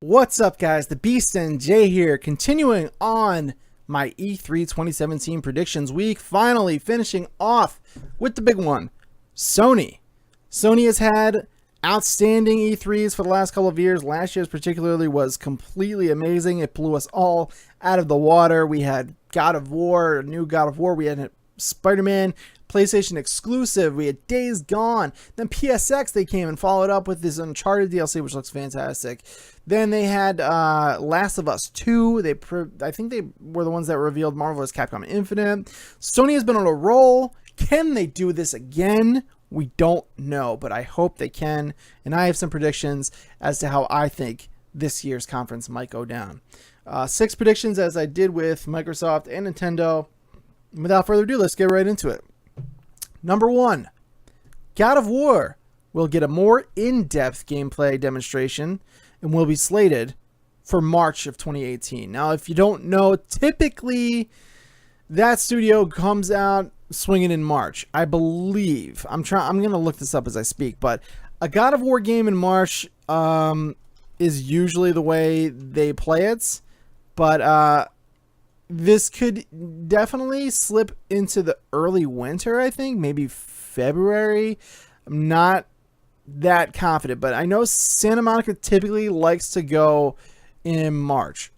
What's up, guys? The Beast NJ here, continuing on my E3 2017 predictions week, finally finishing off with the big one, Sony. Sony has had outstanding E3s for the last couple of years. Last year's particularly was completely amazing. It blew us all out of the water. We had God of War, a new God of War. We had Spider-Man, PlayStation exclusive. We had Days Gone. Then PSX, they came and followed up with this Uncharted DLC, which looks fantastic. Then they had Last of Us 2. I think they were the ones that revealed Marvel vs. Capcom Infinite. Sony has been on a roll. Can they do this again? We don't know, but I hope they can. And I have some predictions as to how I think this year's conference might go down. 6 predictions as I did with Microsoft and Nintendo. Without further ado, let's get right into it. Number 1, God of War will get a more in-depth gameplay demonstration and will be slated for March of 2018. Now, if you don't know, typically that studio comes out swinging in March, I believe. I'm going to look this up as I speak, but a God of War game in March is usually the way they play it, but this could definitely slip into the early winter, I think, maybe February. I'm not that confident, but I know Santa Monica typically likes to go in March.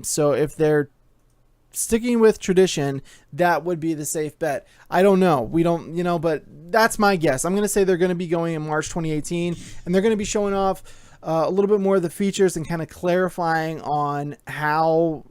So if they're sticking with tradition, that would be the safe bet. I don't know. We don't, but that's my guess. I'm going to say they're going to be going in March 2018, and they're going to be showing off a little bit more of the features and kind of clarifying on how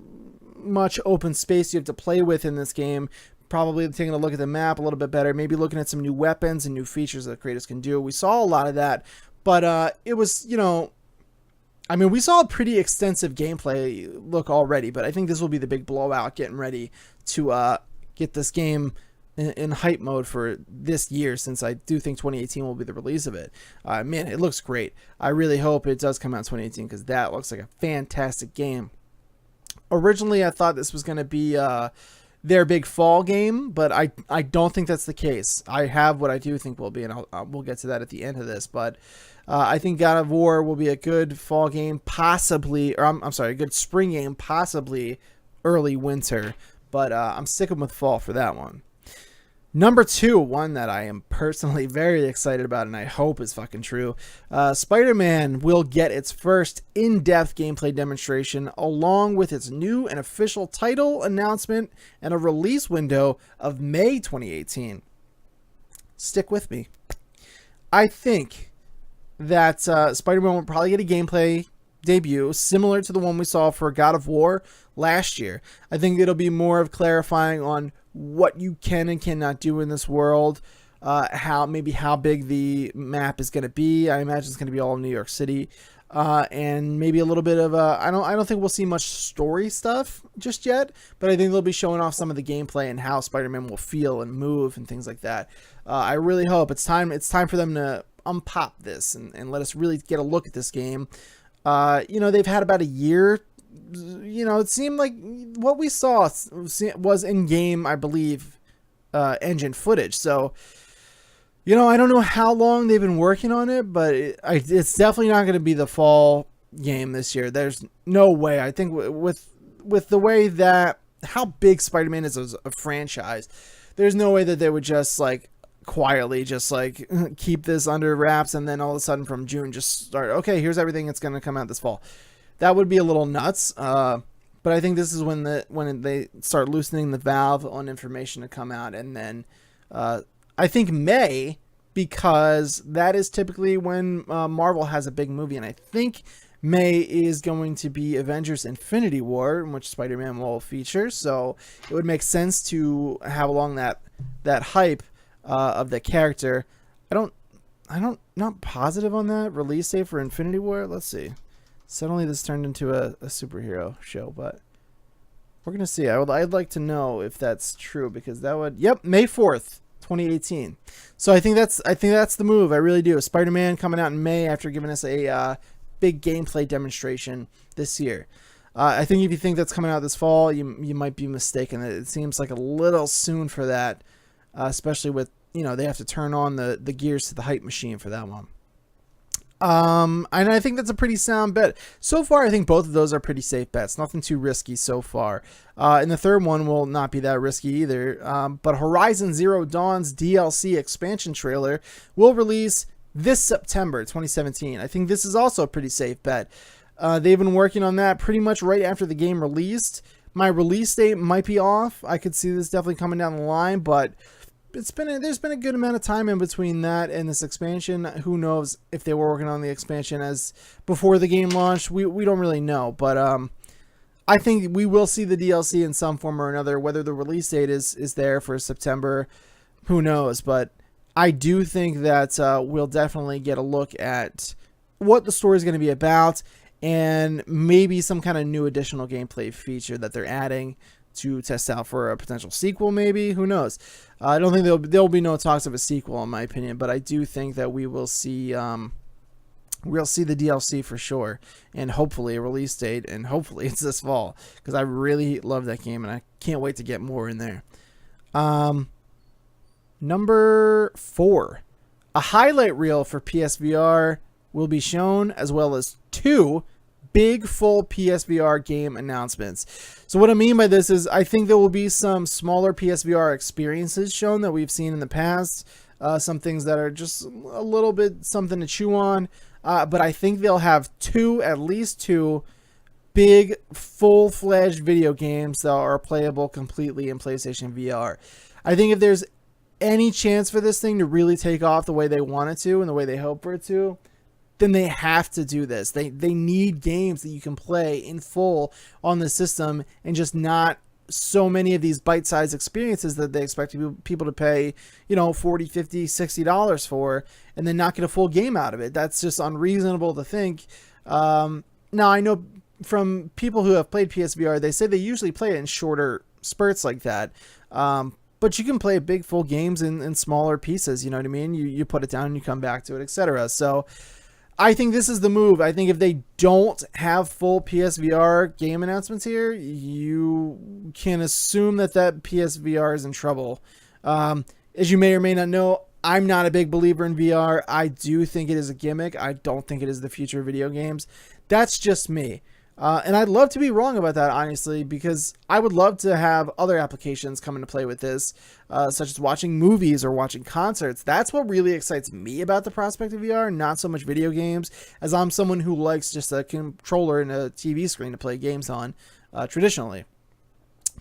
much open space you have to play with in this game. Probably taking a look at the map a little bit better, maybe looking at some new weapons and new features that creators can do. We saw a lot of that, but it was, we saw a pretty extensive gameplay look already, but I think this will be the big blowout, getting ready to get this game in hype mode for this year, since I do think 2018 will be the release of it. Man, it looks great. I really hope it does come out in 2018, because that looks like a fantastic game. Originally, I thought this was going to be their big fall game, but I don't think that's the case. I have what I do think will be, and we'll get to that at the end of this, but I think God of War will be a good fall game, possibly, or I'm sorry, a good spring game, possibly early winter, but I'm sticking with fall for that one. Number 2, one that I am personally very excited about, and I hope is fucking true. Spider-Man will get its first in-depth gameplay demonstration, along with its new and official title announcement and a release window of May 2018. Stick with me. I think that Spider-Man will probably get a gameplay debut similar to the one we saw for God of War last year. I think it'll be more of clarifying on what you can and cannot do in this world, how big the map is going to be. I imagine it's going to be all in New York City, and maybe a little bit of I don't think we'll see much story stuff just yet, but I think they'll be showing off some of the gameplay and how Spider-Man will feel and move and things like that. I really hope it's time for them to unpop this and let us really get a look at this game. They've had about a year. It seemed like what we saw was in-game, I believe, engine footage. So, I don't know how long they've been working on it, but it's definitely not going to be the fall game this year. There's no way. I think with the way that how big Spider-Man is as a franchise, there's no way that they would just quietly keep this under wraps and then all of a sudden from June just start, okay, here's everything that's going to come out this fall. That would be a little nuts, but I think this is when they start loosening the valve on information to come out, and then I think May, because that is typically when Marvel has a big movie, and I think May is going to be Avengers Infinity War, in which Spider-Man will feature, so it would make sense to have along that hype of the character. Not positive on that release date for Infinity War. Let's see. Suddenly this turned into a superhero show, but we're going to see. I'd like to know if that's true, because that would, May 4th, 2018. So I think that's the move. I really do. Spider-Man coming out in May after giving us a big gameplay demonstration this year. I think if you think that's coming out this fall, you might be mistaken. It seems like a little soon for that, especially with, they have to turn on the gears to the hype machine for that one. And I think that's a pretty sound bet. So far, I think both of those are pretty safe bets. Nothing too risky so far. And the third one will not be that risky either. But Horizon Zero Dawn's DLC expansion trailer will release this September 2017. I think this is also a pretty safe bet. They've been working on that pretty much right after the game released. My release date might be off. I could see this definitely coming down the line, but there's been a good amount of time in between that and this expansion. Who knows if they were working on the expansion as before the game launched? We don't really know, but I think we will see the DLC in some form or another. Whether the release date is there for September, who knows? But I do think that we'll definitely get a look at what the story is going to be about, and maybe some kind of new additional gameplay feature that they're adding to test out for a potential sequel. Maybe, who knows? I don't think there'll be no talks of a sequel, in my opinion, but I do think that we will see the DLC for sure, and hopefully a release date, and hopefully it's this fall, because I really love that game and I can't wait to get more in there. Number 4, a highlight reel for PSVR will be shown, as well as 2 big full PSVR game announcements. So what I mean by this is I think there will be some smaller PSVR experiences shown that we've seen in the past. Some things that are just a little bit something to chew on. But I think they'll have at least two big full-fledged video games that are playable completely in PlayStation VR. I think if there's any chance for this thing to really take off the way they want it to and the way they hope for it to, then they have to do this. They need games that you can play in full on the system, and just not so many of these bite-sized experiences that they expect people to pay, $40, $50, $60 for, and then not get a full game out of it. That's just unreasonable to think. Now, I know from people who have played PSVR, they say they usually play it in shorter spurts like that. But you can play big full games in smaller pieces, you know what I mean? You put it down and you come back to it, etc. So I think this is the move. I think if they don't have full PSVR game announcements here, you can assume that PSVR is in trouble. As you may or may not know, I'm not a big believer in VR. I do think it is a gimmick. I don't think it is the future of video games. That's just me. And I'd love to be wrong about that, honestly, because I would love to have other applications come into play with this, such as watching movies or watching concerts. That's what really excites me about the prospect of VR, not so much video games, as I'm someone who likes just a controller and a TV screen to play games on, traditionally.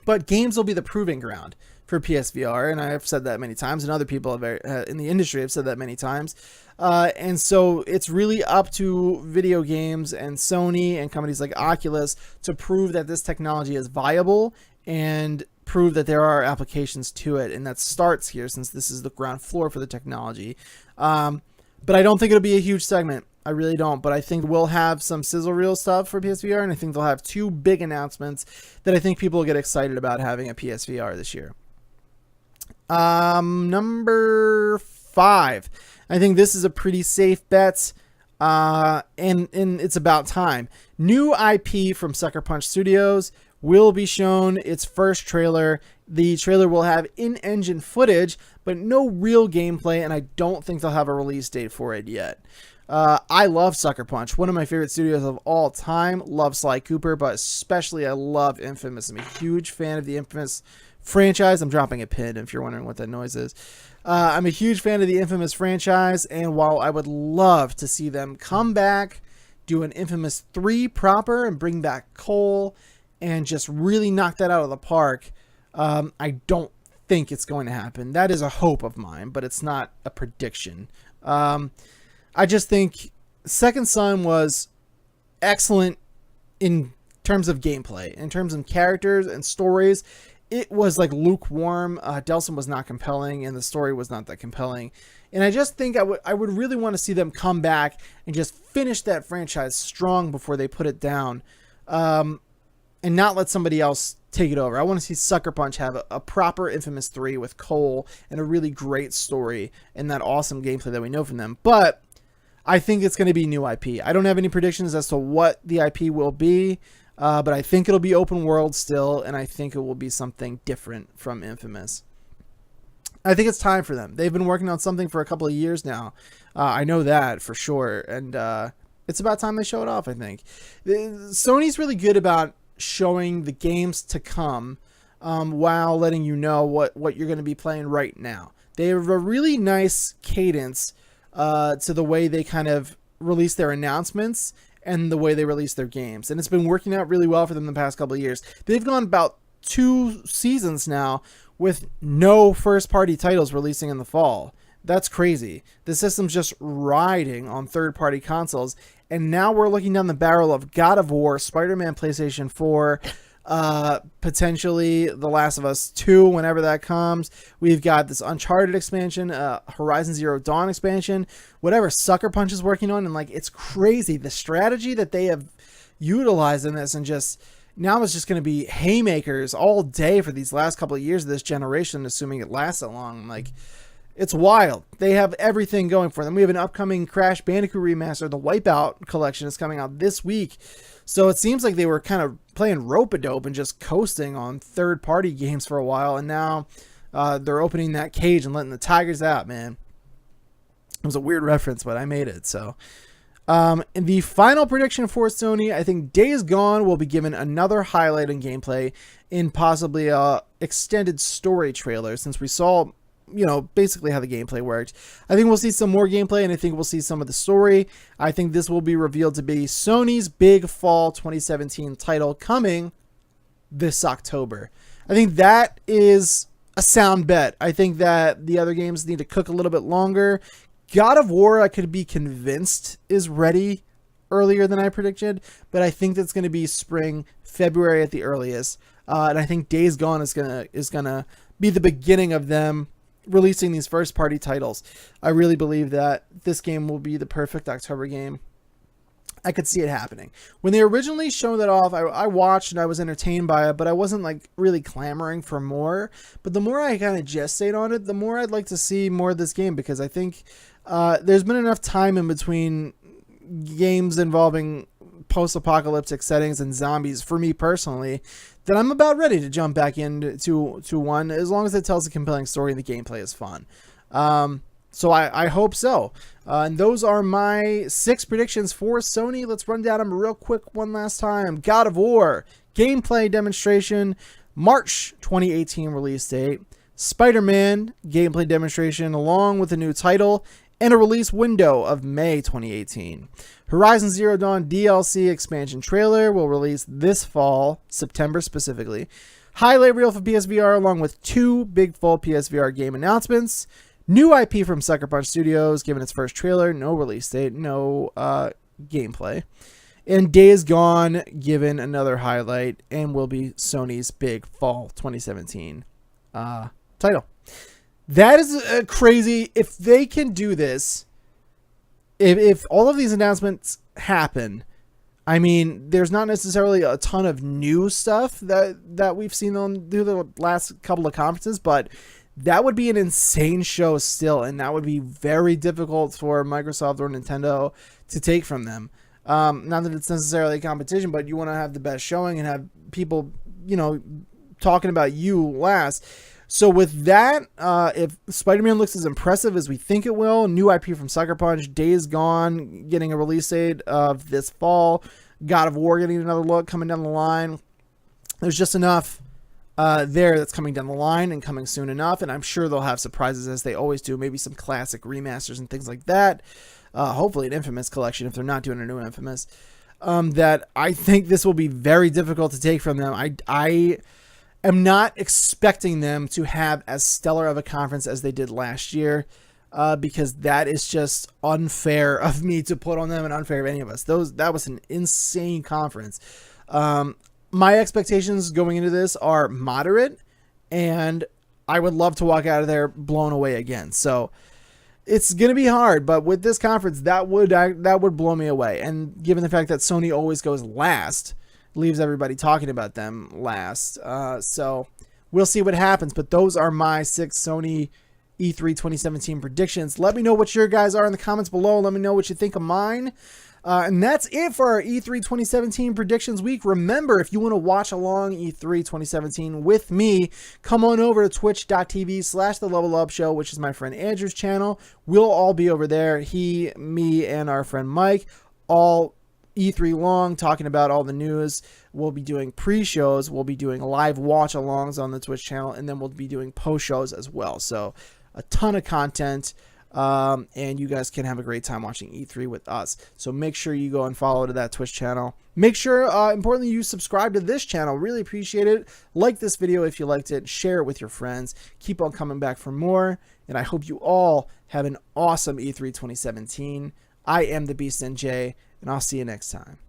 But games will be the proving ground for PSVR, and I've said that many times, and other people in the industry have said that many times. And so it's really up to video games and Sony and companies like Oculus to prove that this technology is viable and prove that there are applications to it. And that starts here, since this is the ground floor for the technology. But I don't think it'll be a huge segment. I really don't. But I think we'll have some sizzle reel stuff for PSVR, and I think they'll have 2 big announcements that I think people will get excited about having a PSVR this year. Number 5. I think this is a pretty safe bet, and it's about time. New IP from Sucker Punch Studios will be shown its first trailer. The trailer will have in-engine footage, but no real gameplay, and I don't think they'll have a release date for it yet. I love Sucker Punch, one of my favorite studios of all time. Love Sly Cooper, but especially I love Infamous. I'm a huge fan of the Infamous franchise. I'm dropping a pin if you're wondering what that noise is. I'm a huge fan of the Infamous franchise, and while I would love to see them come back, do an Infamous 3 proper, and bring back Cole, and just really knock that out of the park, I don't think it's going to happen. That is a hope of mine, but it's not a prediction. I just think Second Son was excellent in terms of gameplay, in terms of characters and stories. It was like lukewarm. Delson was not compelling, and the story was not that compelling. And I just think I would really want to see them come back and just finish that franchise strong before they put it down, and not let somebody else take it over. I want to see Sucker Punch have a proper Infamous 3 with Cole and a really great story and that awesome gameplay that we know from them. But I think it's going to be new IP. I don't have any predictions as to what the IP will be, but I think it'll be open world still, and I think it will be something different from Infamous. I think it's time for them. They've been working on something for a couple of years now. I know that for sure. And it's about time they show it off, I think. Sony's really good about showing the games to come while letting you know what you're going to be playing right now. They have a really nice cadence to the way they kind of release their announcements and the way they release their games. And it's been working out really well for them the past couple of years. They've gone about 2 seasons now with no first-party titles releasing in the fall. That's crazy. The system's just riding on third-party consoles. And now we're looking down the barrel of God of War, Spider-Man PlayStation 4, potentially The Last of Us 2 whenever that comes. We've got this Uncharted expansion, Horizon Zero Dawn expansion, whatever Sucker Punch is working on. And like, it's crazy. The strategy that they have utilized in this, and just now it's just going to be haymakers all day for these last couple of years of this generation, assuming it lasts that long. Like, it's wild. They have everything going for them. We have an upcoming Crash Bandicoot remaster. The Wipeout collection is coming out this week. So it seems like they were kind of playing rope-a-dope and just coasting on third-party games for a while. And now they're opening that cage and letting the tigers out, man. It was a weird reference, but I made it. So in the final prediction for Sony, I think Days Gone will be given another highlight in gameplay in possibly a extended story trailer, since we saw, you know, basically how the gameplay worked. I think we'll see some more gameplay, and I think we'll see some of the story. I think this will be revealed to be Sony's big fall 2017 title coming this October. I think that is a sound bet. I think that the other games need to cook a little bit longer. God of War, I could be convinced, is ready earlier than I predicted, but I think that's going to be spring, February at the earliest. And I think Days Gone is gonna be the beginning of them releasing these first party titles. I really believe that this game will be the perfect October game. I could see it happening. When they originally showed that off, I watched and I was entertained by it, but I wasn't like really clamoring for more. But the more I kind of gestate on it, the more I'd like to see more of this game, because I think there's been enough time in between games involving post-apocalyptic settings and zombies for me personally that I'm about ready to jump back into one, as long as it tells a compelling story and the gameplay is fun. So I hope so. And those are my 6 predictions for Sony. Let's run down them real quick one last time. God of War, gameplay demonstration, March 2018 release date. Spider-Man, gameplay demonstration along with a new title, and a release window of May 2018. Horizon Zero Dawn DLC expansion trailer will release this fall, September specifically. Highlight reel for PSVR along with 2 big full PSVR game announcements. New IP from Sucker Punch Studios, given its first trailer, no release date, no gameplay. And Days Gone, given another highlight, and will be Sony's big fall 2017 title. That is crazy. If they can do this, if all of these announcements happen, I mean, there's not necessarily a ton of new stuff that we've seen them do the last couple of conferences, but that would be an insane show still, and that would be very difficult for Microsoft or Nintendo to take from them. Not that it's necessarily a competition, but you want to have the best showing and have people, you know, talking about you last. So with that, if Spider-Man looks as impressive as we think it will, new IP from Sucker Punch, Days Gone getting a release date of this fall, God of War getting another look coming down the line, there's just enough there that's coming down the line and coming soon enough, and I'm sure they'll have surprises as they always do, maybe some classic remasters and things like that, hopefully an Infamous collection if they're not doing a new Infamous, that I think this will be very difficult to take from them. I am not expecting them to have as stellar of a conference as they did last year, because that is just unfair of me to put on them and unfair of any of us. That was an insane conference. My expectations going into this are moderate, and I would love to walk out of there blown away again. So it's going to be hard, but with this conference, that would blow me away. And given the fact that Sony always goes last, leaves everybody talking about them last. So we'll see what happens, but those are my 6 Sony E3 2017 predictions. Let me know what your guys are in the comments below. Let me know what you think of mine. And that's it for our E3 2017 predictions week. Remember, if you want to watch along E3 2017 with me, come on over to twitch.tv/the Level Up Show, which is my friend Andrew's channel. We'll all be over there. He, me, and our friend Mike, all E3 long, talking about all the news. We'll be doing pre-shows. We'll be doing live watch-alongs on the Twitch channel, and then we'll be doing post-shows as well. So a ton of content. And you guys can have a great time watching E3 with us. So make sure you go and follow to that Twitch channel. Make sure, importantly, you subscribe to this channel. Really appreciate it. Like this video if you liked it. Share it with your friends. Keep on coming back for more. And I hope you all have an awesome E3 2017. I am the Beast NJ, and I'll see you next time.